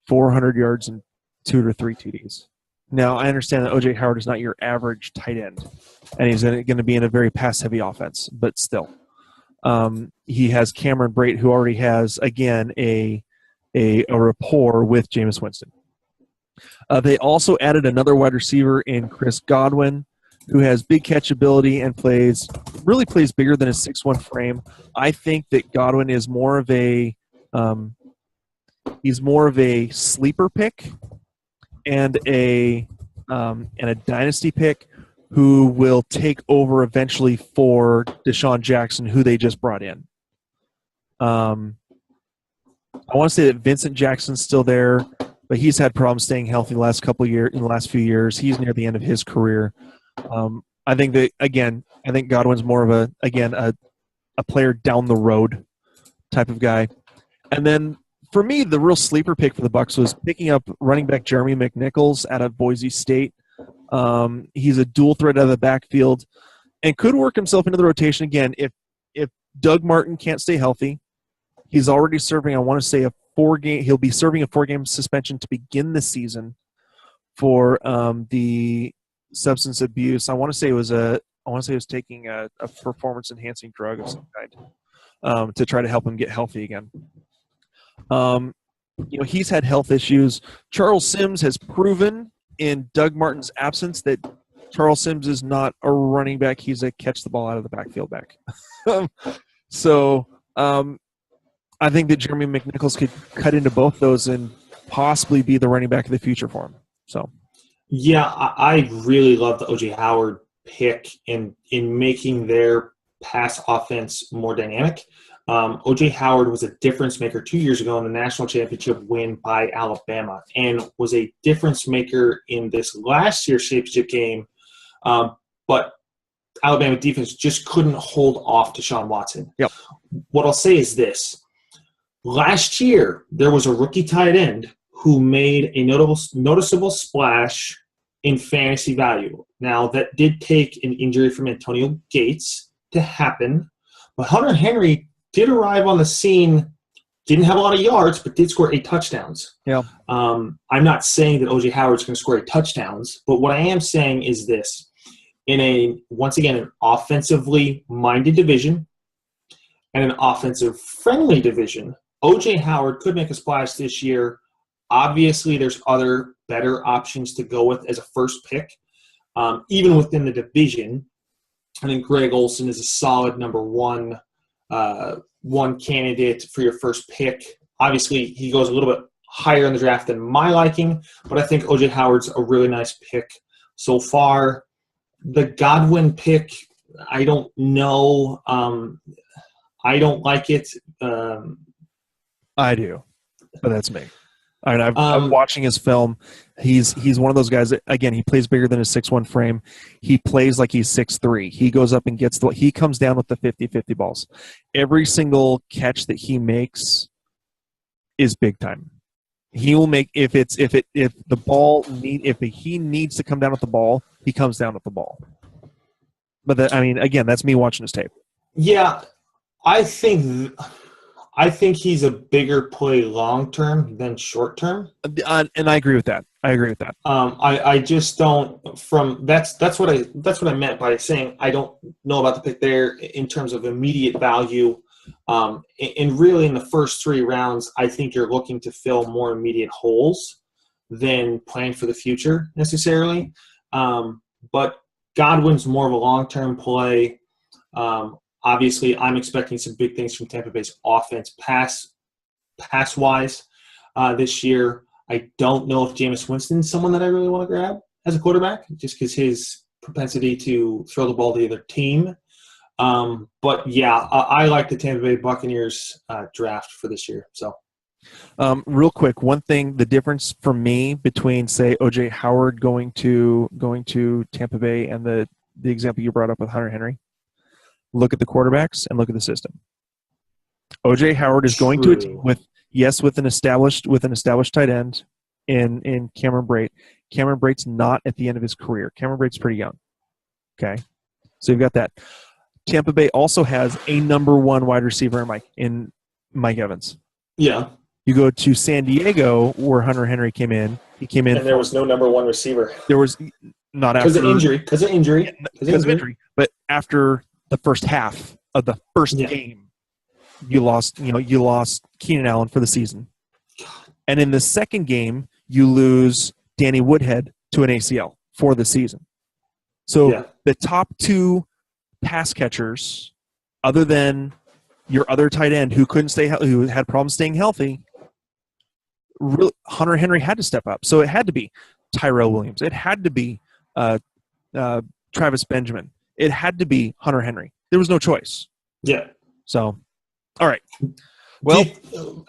400 yards and 2 to 3 TDs. Now, I understand that O.J. Howard is not your average tight end, and he's going to be in a very pass-heavy offense, but still. He has Cameron Brate, who already has, again, a rapport with Jameis Winston. They also added another wide receiver in Chris Godwin, who has big catchability and really plays bigger than his 6'1" frame. I think that Godwin is more of a sleeper pick and a dynasty pick who will take over eventually for Deshaun Jackson, who they just brought in. I want to say that Vincent Jackson's still there, but he's had problems staying healthy in the last few years. He's near the end of his career. I think Godwin's more of a player down the road type of guy. And then for me, the real sleeper pick for the Bucs was picking up running back Jeremy McNichols out of Boise State. He's a dual threat out of the backfield and could work himself into the rotation again if Doug Martin can't stay healthy. He's already serving, I want to say, he'll be serving a 4-game suspension to begin the season for the substance abuse. I want to say it was taking a performance enhancing drug of some kind to try to help him get healthy again. He's had health issues. Charles Sims has proven in Doug Martin's absence that Charles Sims is not a running back. He's a catch the ball out of the backfield back. So I think that Jeremy McNichols could cut into both those and possibly be the running back of the future for him. So, yeah, I really love the O.J. Howard pick in making their pass offense more dynamic. O.J. Howard was a difference maker 2 years ago in the national championship win by Alabama and was a difference maker in this last year's championship game. But Alabama defense just couldn't hold off Deshaun Watson. Yep. What I'll say is this. Last year, there was a rookie tight end who made a noticeable splash in fantasy value. Now, that did take an injury from Antonio Gates to happen, but Hunter Henry did arrive on the scene, didn't have a lot of yards, but did score 8 touchdowns. Yeah. I'm not saying that O.J. Howard's going to score 8 touchdowns, but what I am saying is this. In once again, an offensively minded division and an offensive friendly division, O.J. Howard could make a splash this year. Obviously, there's other better options to go with as a first pick. Even within the division, I think Greg Olsen is a solid number one candidate for your first pick. Obviously, he goes a little bit higher in the draft than my liking, but I think O.J. Howard's a really nice pick so far. The Godwin pick, I don't know. I don't like it. I do, but that's me. I mean, I'm watching his film. He's one of those guys that, again, he plays bigger than his 6'1" frame. He plays like he's 6'3". He goes up and he comes down with the 50-50 balls. Every single catch that he makes is big time. He will make if he needs to come down with the ball, he comes down with the ball. But again, that's me watching his tape. Yeah, I think I think he's a bigger play long term than short term. And I agree with that. I just don't. That's what I meant by saying I don't know about the pick there in terms of immediate value. And really, in the first 3 rounds, I think you're looking to fill more immediate holes than plan for the future necessarily. But Godwin's more of a long-term play. Obviously, I'm expecting some big things from Tampa Bay's offense pass-wise this year. I don't know if Jameis Winston's someone that I really want to grab as a quarterback, just because his propensity to throw the ball to the other team. But yeah, I like the Tampa Bay Buccaneers draft for this year. So, real quick, one thing, the difference for me between, say, O.J. Howard going to Tampa Bay and the example you brought up with Hunter Henry. Look at the quarterbacks and look at the system. O.J. Howard is going to a team with an established tight end in Cameron Brate. Cameron Brate's not at the end of his career. Cameron Brate's pretty young. Okay, so you've got that. Tampa Bay also has a number 1 wide receiver in Mike Evans. Yeah. You go to San Diego, where Hunter Henry came in. He came in, and there was no number 1 receiver. There was not after because of injury. But after the first half of the first game, you lost Keenan Allen for the season, and in the second game, you lose Danny Woodhead to an ACL for the season. So the top 2 pass catchers, other than your other tight end who who had problems staying healthy, Hunter Henry had to step up. So it had to be Tyrell Williams. It had to be Travis Benjamin. It had to be Hunter Henry. There was no choice. Yeah. So, all right. Well,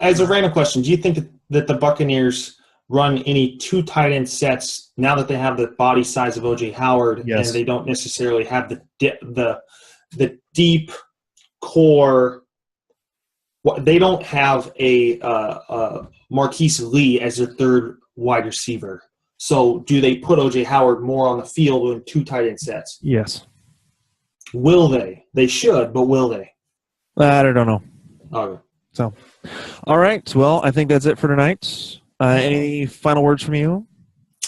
as a random question, do you think that the Buccaneers run any 2 tight end sets now that they have the body size of O.J. Howard and they don't necessarily have the deep core? They don't have a Marquise Lee as their 3rd wide receiver. So do they put O.J. Howard more on the field in 2 tight end sets? Yes. Will they? They should, but will they? I don't know. Okay. So, all right. Well, I think that's it for tonight. Any final words from you?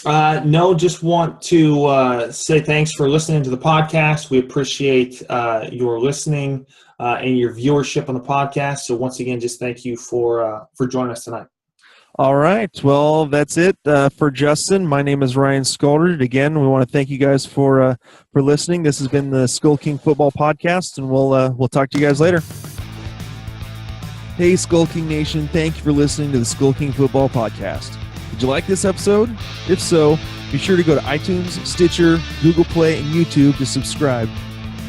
No, just want to say thanks for listening to the podcast. We appreciate your listening and your viewership on the podcast. So once again, just thank you for joining us tonight. All right. Well, that's it for Justin. My name is Ryan Scoldred. Again, we want to thank you guys for listening. This has been the Skull King Football Podcast, and we'll talk to you guys later. Hey, Skull King Nation. Thank you for listening to the Skull King Football Podcast. Did you like this episode? If so, be sure to go to iTunes, Stitcher, Google Play, and YouTube to subscribe.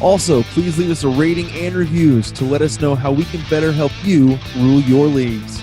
Also, please leave us a rating and reviews to let us know how we can better help you rule your leagues.